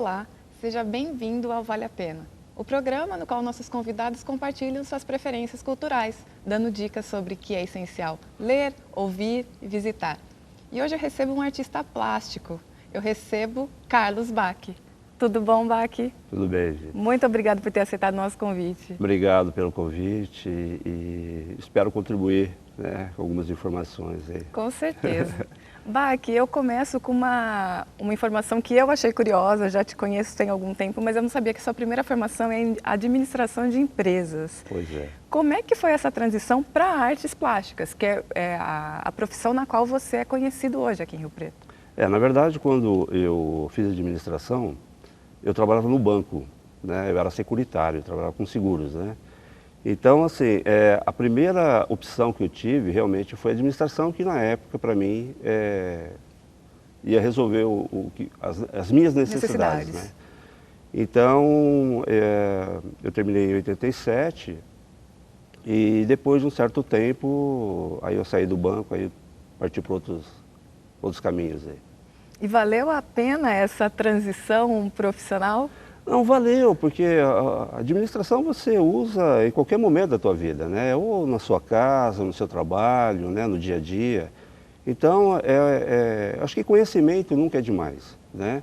Olá, seja bem-vindo ao Vale a Pena, o programa no qual nossos convidados compartilham suas preferências culturais, dando dicas sobre o que é essencial ler, ouvir e visitar. E hoje eu recebo um artista plástico, eu recebo Carlos Bach. Tudo bom, Bach? Tudo bem, gente. Muito obrigado por ter aceitado o nosso convite. Obrigado pelo convite e espero contribuir, né, com algumas informações aí. Com certeza. Bach, eu começo com uma informação que eu achei curiosa, já te conheço tem algum tempo, mas eu não sabia que sua primeira formação é em administração de empresas. Pois é. Como é que foi essa transição para artes plásticas, que é a profissão na qual você é conhecido hoje aqui em Rio Preto? Na verdade, quando eu fiz administração, eu trabalhava no banco, né? Eu era securitário, eu trabalhava com seguros, né? Então, assim, a primeira opção que eu tive realmente foi a administração, que na época, para mim, ia resolver as minhas necessidades. Né? Então, eu terminei em 87 e depois de um certo tempo, aí eu saí do banco, aí parti para outros caminhos aí. E valeu a pena essa transição profissional? Não, valeu, porque a administração você usa em qualquer momento da tua vida, né? Ou na sua casa, no seu trabalho, né? No dia a dia. Então, acho que conhecimento nunca é demais, né?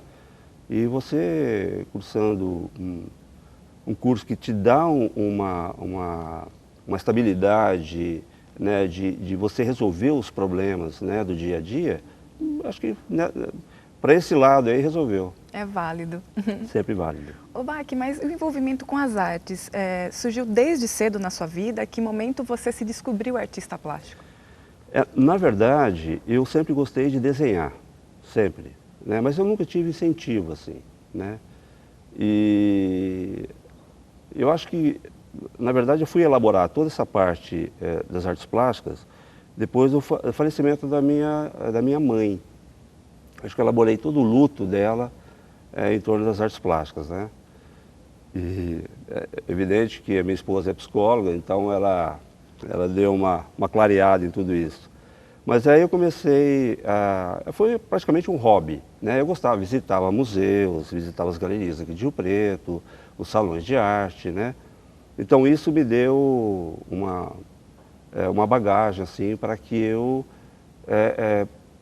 E você cursando um curso que te dá uma estabilidade, né? De você resolver os problemas, né? Do dia a dia, acho que, né? Para esse lado aí resolveu. É válido. Sempre válido. Ô Bach, mas o envolvimento com as artes surgiu desde cedo na sua vida? Que momento você se descobriu artista plástico? Na verdade, eu sempre gostei de desenhar, sempre, né? Mas eu nunca tive incentivo assim, né? E eu acho que, na verdade, eu fui elaborar toda essa parte das artes plásticas depois do falecimento da minha mãe. Acho que eu elaborei todo o luto dela em torno das artes plásticas, né? E é evidente que a minha esposa é psicóloga, então ela deu uma clareada em tudo isso. Mas aí eu comecei foi praticamente um hobby, né? Eu gostava, visitava museus, visitava as galerias aqui de Rio Preto, os salões de arte, né? Então isso me deu uma bagagem, assim, para que eu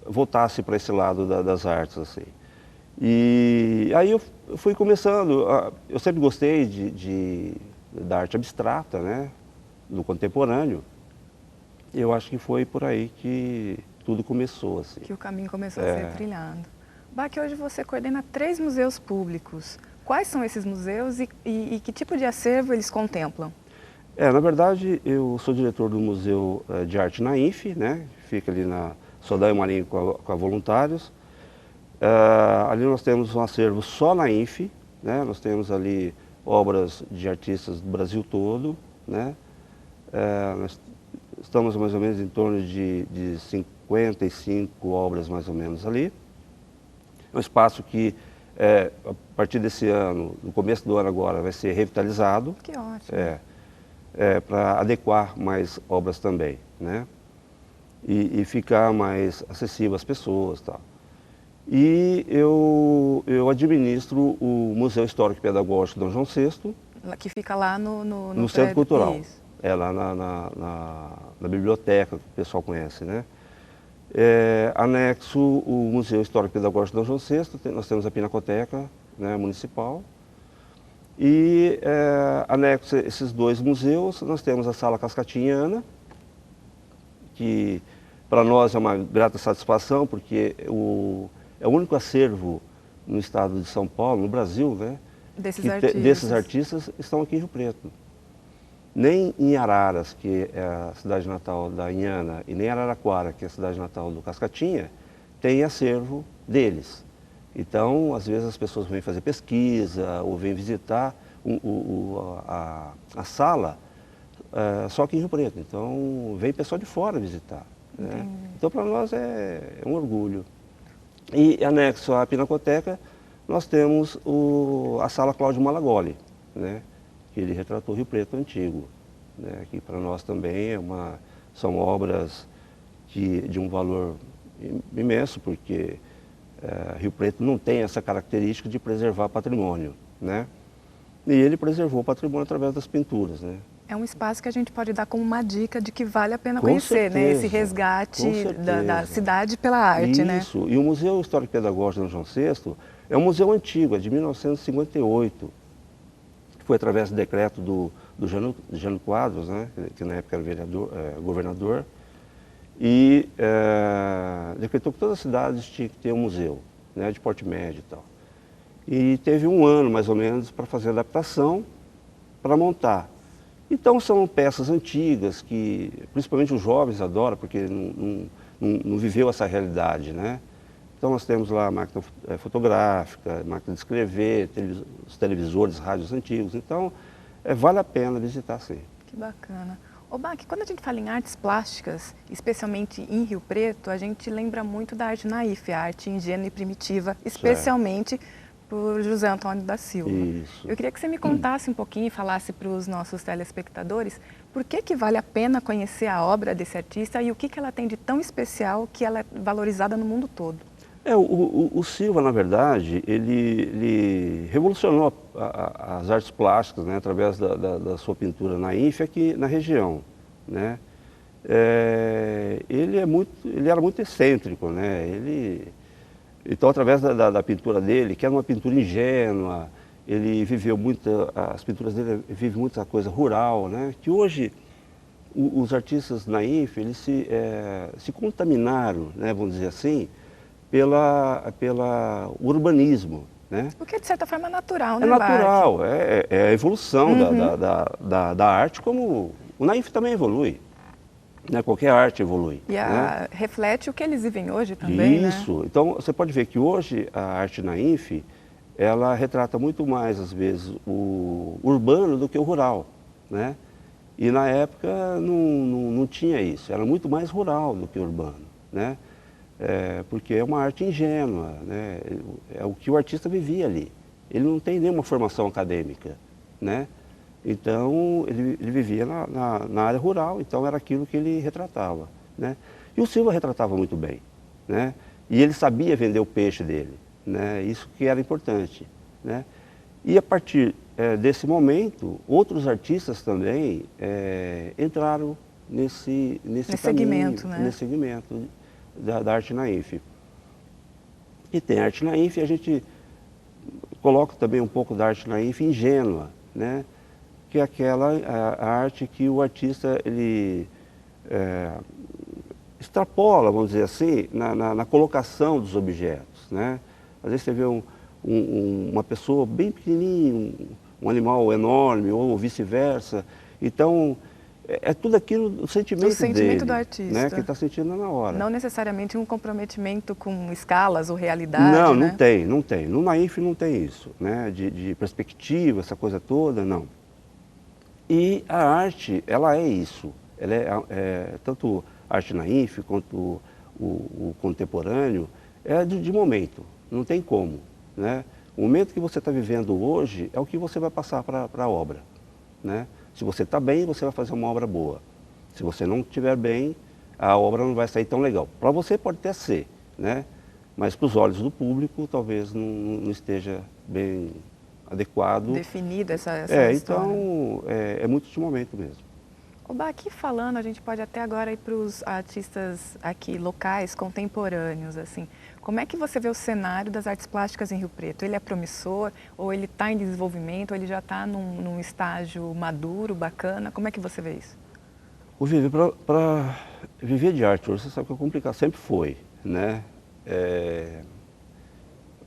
voltasse para esse lado das artes, assim. E aí eu fui começando, eu sempre gostei da arte abstrata, né, do contemporâneo. Eu acho que foi por aí que tudo começou, assim. Que o caminho começou a ser trilhado. Bach, hoje você coordena 3 museus públicos. Quais são esses museus e que tipo de acervo eles contemplam? Na verdade, eu sou diretor do Museu de Arte na INF, né, que fica ali na Saldanha Marinho com a Voluntários. Ali nós temos um acervo só na INF, né? Nós temos ali obras de artistas do Brasil todo, né? Nós estamos mais ou menos em torno de 55 obras mais ou menos ali. É um espaço que, a partir desse ano, no começo do ano agora, vai ser revitalizado. Que ótimo. Para adequar mais obras também, né? E ficar mais acessível às pessoas, tal. E eu administro o Museu Histórico e Pedagógico Dom João VI. Que fica lá no Centro Cultural. Isso. Lá na biblioteca, que o pessoal conhece, né? Anexo o Museu Histórico e Pedagógico Dom João VI, nós temos a Pinacoteca, né, municipal. E anexo esses 2 museus, nós temos a Sala Cascatinhana, que para nós é uma grata satisfação, porque é o único acervo no estado de São Paulo, no Brasil, né? Desses artistas estão aqui em Rio Preto. Nem em Araras, que é a cidade natal da Inhana, e nem Araraquara, que é a cidade natal do Cascatinha, tem acervo deles. Então, às vezes as pessoas vêm fazer pesquisa ou vêm visitar a sala só aqui em Rio Preto. Então, vem pessoal de fora visitar. Né? Então, para nós é um orgulho. E anexo à Pinacoteca, nós temos a Sala Cláudio Malagoli, né? Que ele retratou Rio Preto antigo. Né? Que para nós também são obras de um valor imenso, porque Rio Preto não tem essa característica de preservar patrimônio, né? E ele preservou o patrimônio através das pinturas, né? É um espaço que a gente pode dar como uma dica de que vale a pena Com conhecer, né? Esse certeza, resgate com da certeza. cidade pela arte, né? Isso, e o Museu Histórico Pedagógico Dom João VI é um museu antigo, é de 1958, que foi através do decreto do Jânio Quadros, né? Que na época era governador, e decretou que todas as cidades tinham que ter um museu, né? De porte médio e tal. E teve um ano, mais ou menos, para fazer a adaptação, para montar. Então são peças antigas que, principalmente os jovens adoram, porque não viveu essa realidade, né? Então nós temos lá a máquina fotográfica, a máquina de escrever, os televisores, rádios antigos. Então vale a pena visitar sim. Que bacana. Ô Bach, quando a gente fala em artes plásticas, especialmente em Rio Preto, a gente lembra muito da arte naif, a arte ingênua e primitiva, especialmente por José Antônio da Silva. Isso. Eu queria que você me contasse um pouquinho e falasse para os nossos telespectadores por que vale a pena conhecer a obra desse artista e o que ela tem de tão especial que ela é valorizada no mundo todo. O Silva, na verdade, ele revolucionou as artes plásticas, né, através da sua pintura naif aqui na região, né? Ele era muito excêntrico, né? Então, através da pintura dele, que era uma pintura ingênua, ele viveu as pinturas dele vivem muita coisa rural, né? Que hoje os artistas naif, eles se contaminaram, né, vamos dizer assim, pela urbanismo, né? Porque de certa forma é natural, né, É natural, Bach? é a evolução da arte, como o naif também evolui, né? Qualquer arte evolui. E né? reflete o que eles vivem hoje também, Isso, então você pode ver que hoje a arte naif, ela retrata muito mais, às vezes, o urbano do que o rural, né? E na época não tinha isso, era muito mais rural do que urbano, né? Porque é uma arte ingênua, né? É o que o artista vivia ali. Ele não tem nenhuma formação acadêmica, né? Então ele vivia na área rural, então era aquilo que ele retratava, né? E o Silva retratava muito bem, né? E ele sabia vender o peixe dele, né? Isso que era importante, né? E a partir desse momento, outros artistas também entraram nesse caminho, segmento, né? nesse segmento da arte naif. E tem a arte naif, a gente coloca também um pouco da arte naif ingênua, né? Que é a arte que o artista ele extrapola, vamos dizer assim, na colocação dos objetos, né? Às vezes você vê uma pessoa bem pequenininha, um animal enorme, ou vice-versa. Então, é tudo aquilo, o sentimento dele, do artista. Né, que ele está sentindo na hora. Não necessariamente um comprometimento com escalas ou realidade, não, né? Não tem. No naif não tem isso, né? De perspectiva, essa coisa toda, não. E a arte, ela é isso. Ela tanto a arte naif quanto o contemporâneo, é de momento, não tem como, né? O momento que você está vivendo hoje é o que você vai passar para a obra, né? Se você está bem, você vai fazer uma obra boa. Se você não estiver bem, a obra não vai sair tão legal. Para você pode até ser, né? Mas para os olhos do público talvez não esteja bem adequado. Definida essa história. Então é muito de momento mesmo. Oba, aqui falando, a gente pode até agora ir para os artistas aqui locais, contemporâneos, assim. Como é que você vê o cenário das artes plásticas em Rio Preto? Ele é promissor, ou ele está em desenvolvimento, ou ele já está num estágio maduro, bacana? Como é que você vê isso? Para viver de arte hoje, você sabe que é complicado, sempre foi, né?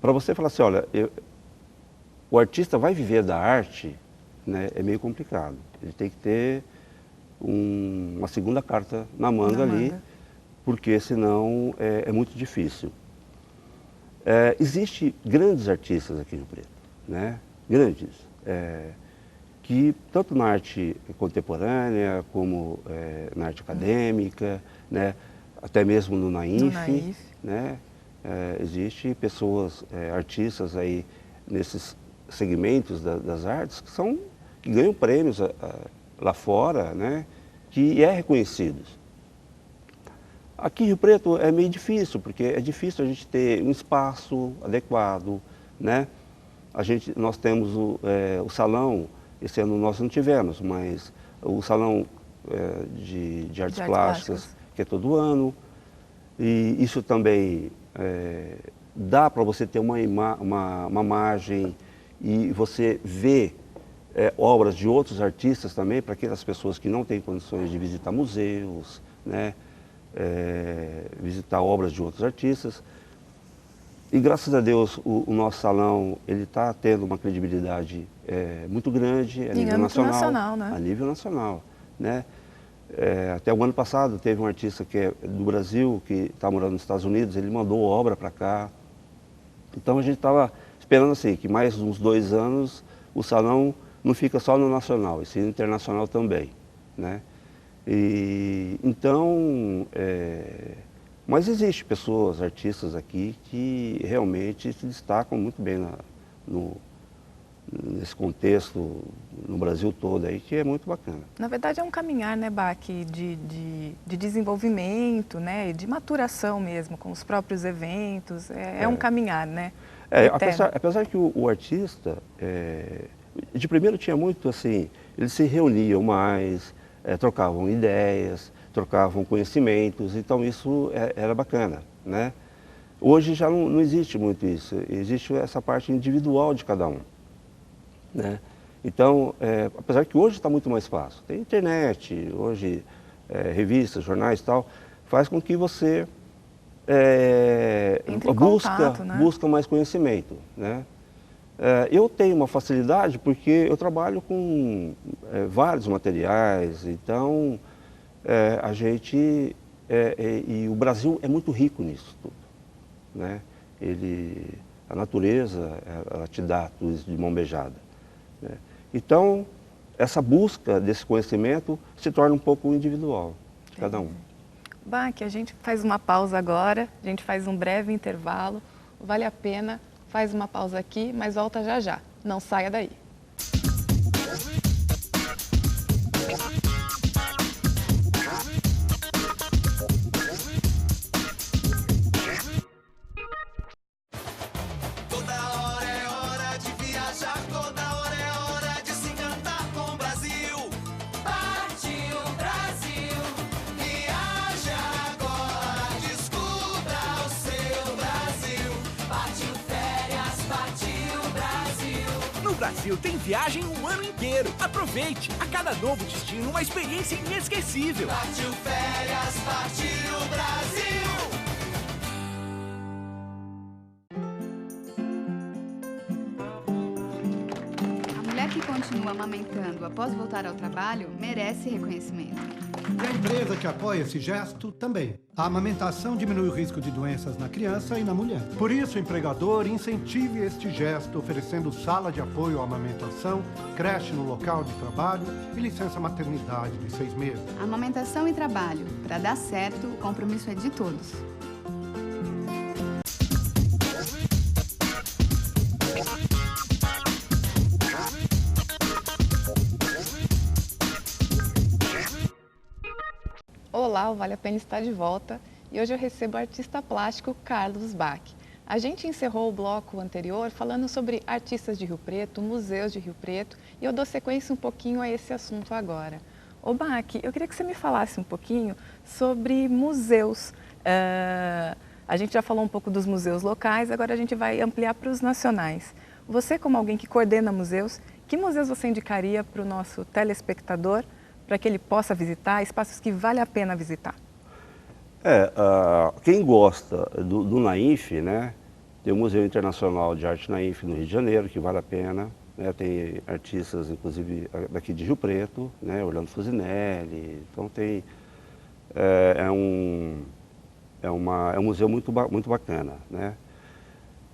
Para você falar assim, olha, o artista vai viver da arte, né, é meio complicado. Ele tem que ter uma segunda carta na manga ali, porque senão é muito difícil. Existem grandes artistas aqui no Preto, né? Grandes, que tanto na arte contemporânea como na arte acadêmica, né? Até mesmo no naif, né? Existem pessoas, artistas aí nesses segmentos das artes que ganham prêmios lá fora, né? Que reconhecidos. Aqui em Rio Preto é meio difícil, porque é difícil a gente ter um espaço adequado, né? Nós temos o salão, esse ano nós não tivemos, mas o salão de artes plásticas, que é todo ano, e isso também dá para você ter uma margem e você ver obras de outros artistas também, para aquelas pessoas que não têm condições de visitar museus, né? Visitar obras de outros artistas. E graças a Deus o nosso salão ele está tendo uma credibilidade muito grande a nível nacional, né? A nível nacional, né? Até o ano passado teve um artista que é do Brasil, que está morando nos Estados Unidos, ele mandou obra para cá. Então a gente estava esperando assim, que mais uns 2 anos o salão não fica só no nacional, e sim internacional também, né? Então, mas existe pessoas, artistas aqui que realmente se destacam muito bem nesse contexto, no Brasil todo aí, que é muito bacana. Na verdade é um caminhar, né, Bach, de desenvolvimento, né, de maturação mesmo, com os próprios eventos, é um caminhar, né? Apesar que o artista, de primeiro tinha muito assim, eles se reuniam mais, trocavam ideias, trocavam conhecimentos, então isso era bacana, né? Hoje já não existe muito isso, existe essa parte individual de cada um, né? Então, apesar que hoje está muito mais fácil, tem internet, hoje revistas, jornais e tal, faz com que você busca mais conhecimento, né? Eu tenho uma facilidade porque eu trabalho com vários materiais, então a gente, e o Brasil é muito rico nisso tudo, né? A natureza, ela te dá tudo isso de mão beijada, né? Então, essa busca desse conhecimento se torna um pouco individual de cada um. Bach, a gente faz uma pausa agora, a gente faz um breve intervalo, vale a pena, faz uma pausa aqui, mas volta já já, não saia daí. Brasil tem viagem um ano inteiro. Aproveite! A cada novo destino, uma experiência inesquecível. Partiu férias, partiu Brasil! A mulher que continua amamentando após voltar ao trabalho merece reconhecimento. E a empresa que apoia esse gesto também. A amamentação diminui o risco de doenças na criança e na mulher. Por isso, o empregador incentive este gesto, oferecendo sala de apoio à amamentação, creche no local de trabalho e licença maternidade de 6 meses. Amamentação e trabalho. Para dar certo, o compromisso é de todos. Olá, o Vale a Pena está de volta e hoje eu recebo o artista plástico Carlos Bach. A gente encerrou o bloco anterior falando sobre artistas de Rio Preto, museus de Rio Preto, e eu dou sequência um pouquinho a esse assunto agora. Ô Bach, eu queria que você me falasse um pouquinho sobre museus. A gente já falou um pouco dos museus locais, agora a gente vai ampliar para os nacionais. Você, como alguém que coordena museus, que museus você indicaria para o nosso telespectador, para que ele possa visitar, espaços que vale a pena visitar? Quem gosta do NAINF, né, tem o Museu Internacional de Arte NAINF no Rio de Janeiro, que vale a pena, né, tem artistas, inclusive, daqui de Rio Preto, né, Orlando Fusinelli, então tem, é um museu muito bacana, né.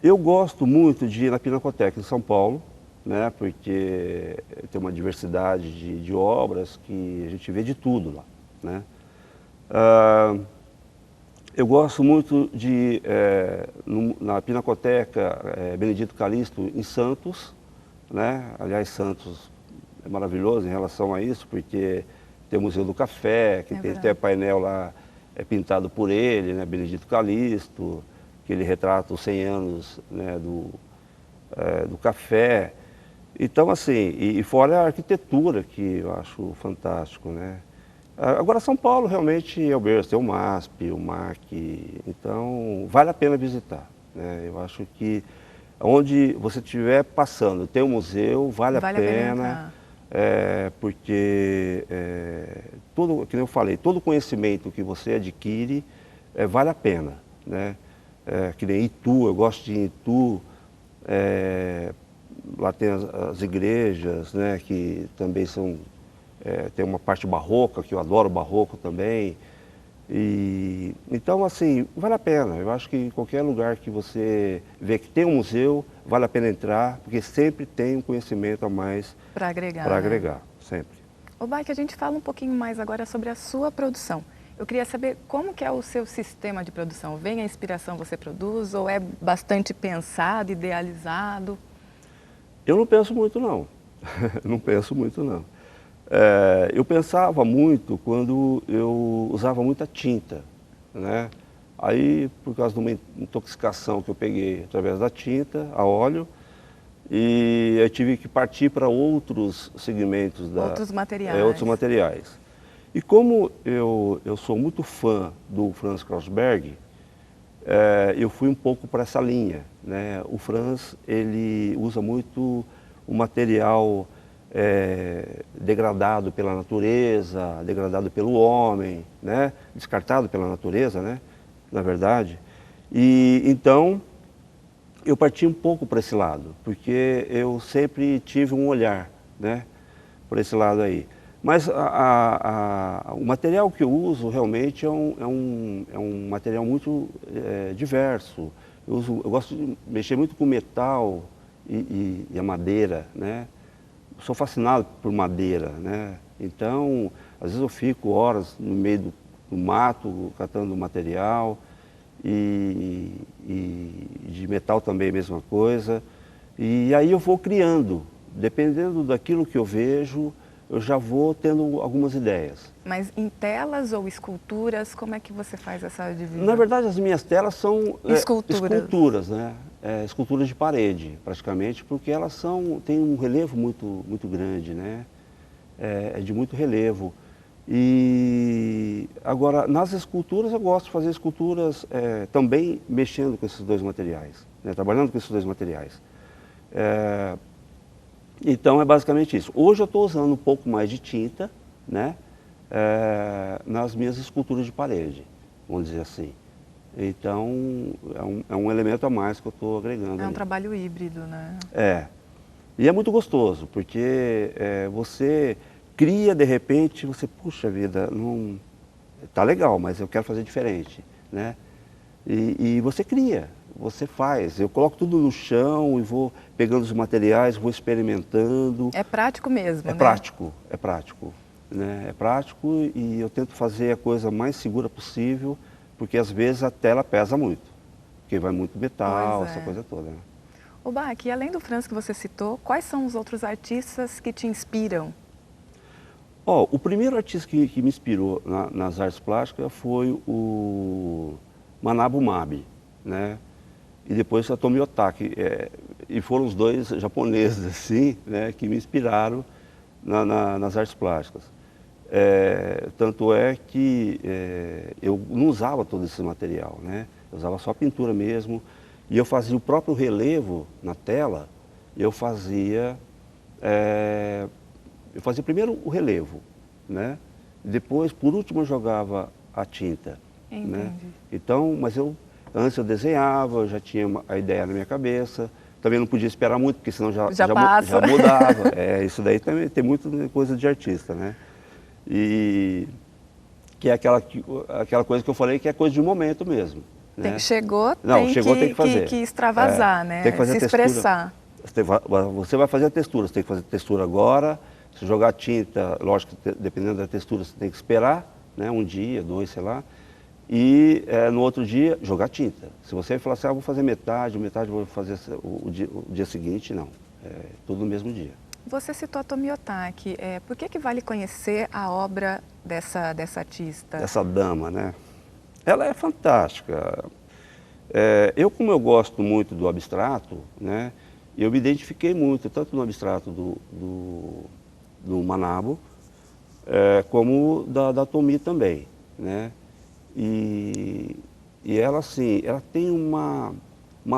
Eu gosto muito de ir na Pinacoteca em São Paulo, né, porque tem uma diversidade de obras que a gente vê de tudo lá, né. Eu gosto muito de na Pinacoteca Benedito Calixto em Santos, né. Aliás, Santos é maravilhoso em relação a isso, porque tem o Museu do Café, que tem painel lá é pintado por ele, né, Benedito Calixto, que ele retrata os 100 anos, né, do café. Então, assim, e fora a arquitetura, que eu acho fantástico, né. Agora, São Paulo realmente é o berço, tem o MASP, o MAC, então vale a pena visitar, né. Eu acho que onde você estiver passando, tem um museu, vale a pena. Porque, tudo, que eu falei, todo conhecimento que você adquire vale a pena, né? Que nem Itu, eu gosto de ir em Itu, lá tem as igrejas, né, que também são, tem uma parte barroca, que eu adoro barroco também. Então, assim, vale a pena. Eu acho que em qualquer lugar que você vê que tem um museu, vale a pena entrar, porque sempre tem um conhecimento a mais para agregar. Para agregar, sempre. Ô, Bach, a gente fala um pouquinho mais agora sobre a sua produção. Eu queria saber como que é o seu sistema de produção. Vem a inspiração, você produz, ou é bastante pensado, idealizado? Eu não penso muito, não. Não penso muito, não. Eu pensava muito quando eu usava muita tinta, né? Aí, por causa de uma intoxicação que eu peguei através da tinta, a óleo, e eu tive que partir para outros segmentos, outros materiais. Outros materiais. E como eu sou muito fã do Franz Kreuzberg, eu fui um pouco para essa linha, né? O Franz, ele usa muito o material degradado pela natureza, degradado pelo homem, né? Descartado pela natureza, né? Na verdade. E então eu parti um pouco para esse lado, porque eu sempre tive um olhar, né? Por esse lado aí. Mas o material que eu uso realmente é um material muito diverso. Eu gosto de mexer muito com metal e a madeira, né? Sou fascinado por madeira, né? Então, às vezes eu fico horas no meio do mato catando material, e de metal também a mesma coisa. E aí eu vou criando, dependendo daquilo que eu vejo, eu já vou tendo algumas ideias. Mas em telas ou esculturas, como é que você faz essa divisão? Na verdade, as minhas telas são esculturas, né? Esculturas de parede, praticamente, porque elas têm um relevo muito grande, né? É de muito relevo. E agora, nas esculturas, eu gosto de fazer esculturas também mexendo com esses dois materiais, né? Trabalhando com esses dois materiais. Então é basicamente isso. Hoje eu estou usando um pouco mais de tinta, né? Nas minhas esculturas de parede, vamos dizer assim. Então é um elemento a mais que eu estou agregando. É um trabalho híbrido, né? E é muito gostoso, porque você cria, de repente, você, puxa vida, não tá legal, mas eu quero fazer diferente, né? E você cria. Você faz, eu coloco tudo no chão e vou pegando os materiais, vou experimentando. É prático mesmo, né? É prático, né? É prático e eu tento fazer a coisa mais segura possível, porque às vezes a tela pesa muito, porque vai muito metal, essa coisa toda, né? Ô, Bach, e além do Franz que você citou, quais são os outros artistas que te inspiram? O primeiro artista que me inspirou nas artes plásticas foi o Manabu Mabe, né? E depois a Tomi Otaki, e foram os dois japoneses, assim, né, que me inspiraram nas artes plásticas. Tanto é que eu não usava todo esse material, né? Eu usava só pintura mesmo, e eu fazia o próprio relevo na tela, eu fazia primeiro o relevo, né? Depois, por último, eu jogava a tinta. Entendi. Né? Então, mas antes eu desenhava, eu já tinha a ideia na minha cabeça. Também não podia esperar muito, porque senão já mudava. Isso daí também tem muita coisa de artista, né? E que é aquela coisa que eu falei que é coisa de momento mesmo. Né? Chegou, tem que fazer. Que extravasar, né? Tem que fazer se expressar. Você vai fazer a textura, você tem que fazer a textura agora. Se jogar tinta, lógico, dependendo da textura, você tem que esperar, né? Um dia, 2, sei lá. E no outro dia, jogar tinta. Se você falar assim, vou fazer metade vou fazer o dia seguinte, não. Tudo no mesmo dia. Você citou a Tomi Otaki. Por que vale conhecer a obra dessa artista? Essa dama, né? Ela é fantástica. Como eu gosto muito do abstrato, né, eu me identifiquei muito, tanto no abstrato do Manabo, como da Tomi também, né? E ela, assim, ela tem uma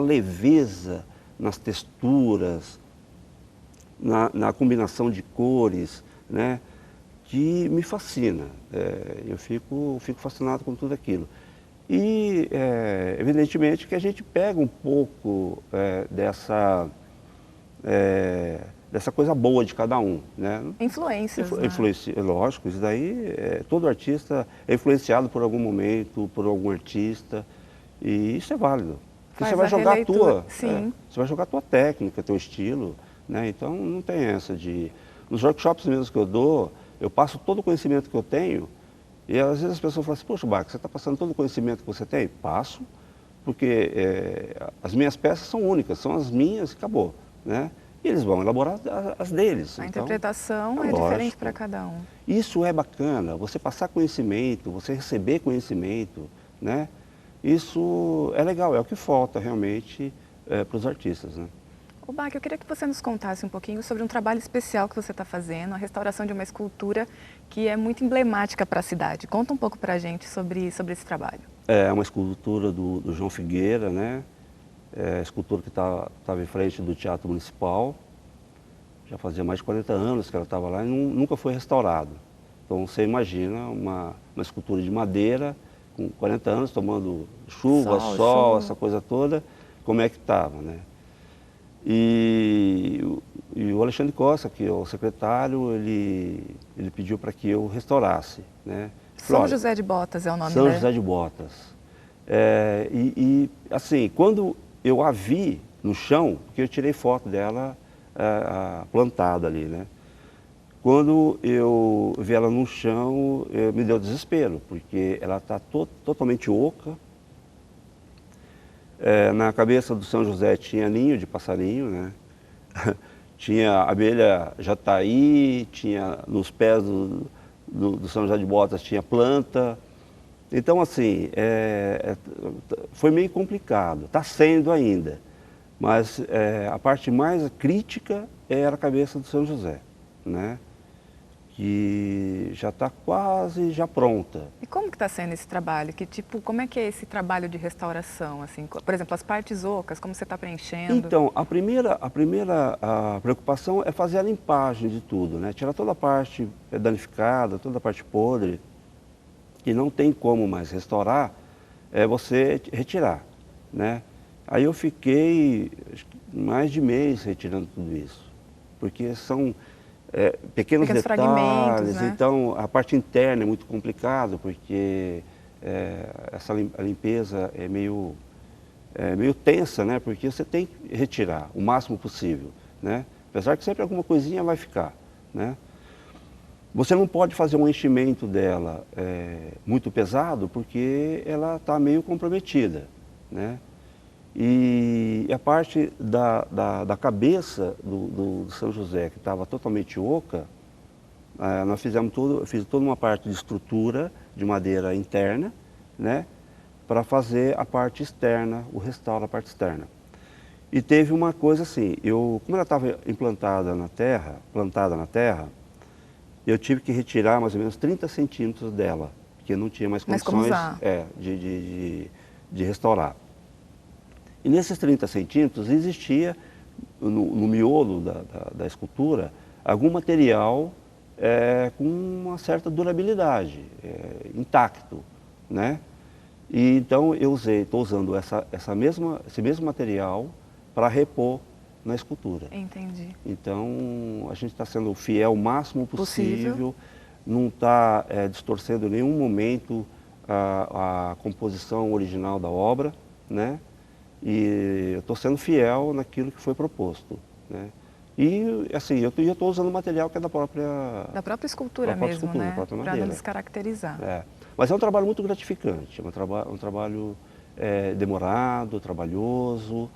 leveza nas texturas, na combinação de cores, né, que me fascina. Eu fico fascinado com tudo aquilo. E, evidentemente, que a gente pega um pouco dessa coisa boa de cada um, né? Influências, né? Lógico, isso daí, todo artista é influenciado por algum momento, por algum artista, e isso é válido. Porque Faz você vai a jogar releitura, sim. você vai jogar a tua técnica, teu estilo, né? Então não tem essa de... Nos workshops mesmo que eu dou, eu passo todo o conhecimento que eu tenho, e às vezes as pessoas falam assim, poxa, Bach, você está passando todo o conhecimento que você tem? Passo, porque as minhas peças são únicas, são as minhas e acabou, né? E eles vão elaborar as deles. A Então, interpretação é lógico. diferente para cada um. Isso é bacana, você passar conhecimento, você receber conhecimento, né? Isso é legal, é o que falta realmente para os artistas, né? Ô Bach, eu queria que você nos contasse um pouquinho sobre um trabalho especial que você está fazendo, a restauração de uma escultura que é muito emblemática para a cidade. Conta um pouco para a gente sobre esse trabalho. É uma escultura do João Figueira, né? A escultura que estava em frente do Teatro Municipal. Já fazia mais de 40 anos que ela estava lá e nunca foi restaurada. Então você imagina uma escultura de madeira, com 40 anos, tomando chuva, sol, essa coisa toda, como é que estava, né? E o Alexandre Costa, que é o secretário, ele pediu para que eu restaurasse, né? São José de Botas é o nome, São né? José de Botas. Assim, quando eu a vi no chão, porque eu tirei foto dela plantada ali, né? Quando eu vi ela no chão, me deu desespero, porque ela está totalmente oca. Na cabeça do São José tinha ninho de passarinho, né? Tinha abelha jataí, tinha nos pés do São José de Botas tinha planta. Então, assim, foi meio complicado, está sendo ainda. Mas a parte mais crítica era a cabeça do São José, né? Que já está quase já pronta. E como que está sendo esse trabalho? Como é que é esse trabalho de restauração? Assim, por exemplo, as partes ocas, como você está preenchendo? Então, a primeira preocupação é fazer a limpagem de tudo, né? Tirar toda a parte danificada, toda a parte podre, que não tem como mais restaurar, você retirar, né? Aí eu fiquei mais de mês retirando tudo isso, porque são pequenos detalhes, né? Então a parte interna é muito complicado, porque a limpeza é meio tensa, né? Porque você tem que retirar o máximo possível, né? Apesar que sempre alguma coisinha vai ficar, né? Você não pode fazer um enchimento dela muito pesado, porque ela está meio comprometida, né? E a parte da cabeça do São José, que estava totalmente oca, nós eu fiz toda uma parte de estrutura de madeira interna, né? Para fazer a parte externa, o restauro da parte externa. E teve uma coisa assim, como ela estava plantada na terra, eu tive que retirar mais ou menos 30 centímetros dela, porque não tinha mais condições de restaurar. E nesses 30 centímetros existia, no miolo da escultura, algum material com uma certa durabilidade, intacto, né? E então eu estou usando esse mesmo material para repor na escultura. Entendi. Então a gente está sendo fiel o máximo possível, não está distorcendo em nenhum momento a composição original da obra, né? E eu estou sendo fiel naquilo que foi proposto, né? E assim, eu estou usando material que é da própria escultura mesmo, né? Para não descaracterizar. Mas é um trabalho muito gratificante, é um trabalho demorado, trabalhoso,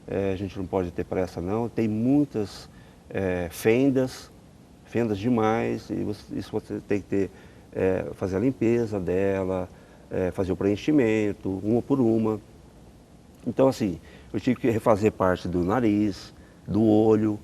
a gente não pode ter pressa não, tem muitas fendas demais, e isso você tem que fazer a limpeza dela, fazer o preenchimento, uma por uma. Então, assim, eu tive que refazer parte do nariz, do olho,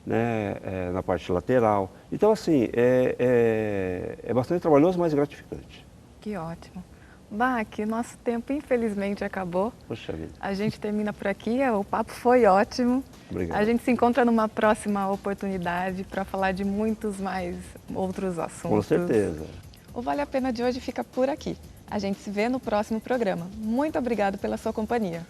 né, na parte lateral. Então, assim, é bastante trabalhoso, mas gratificante. Que ótimo. Bach, nosso tempo infelizmente acabou. Poxa vida. A gente termina por aqui, o papo foi ótimo. Obrigado. A gente se encontra numa próxima oportunidade para falar de muitos mais outros assuntos. Com certeza. O Vale a Pena de hoje fica por aqui. A gente se vê no próximo programa. Muito obrigado pela sua companhia.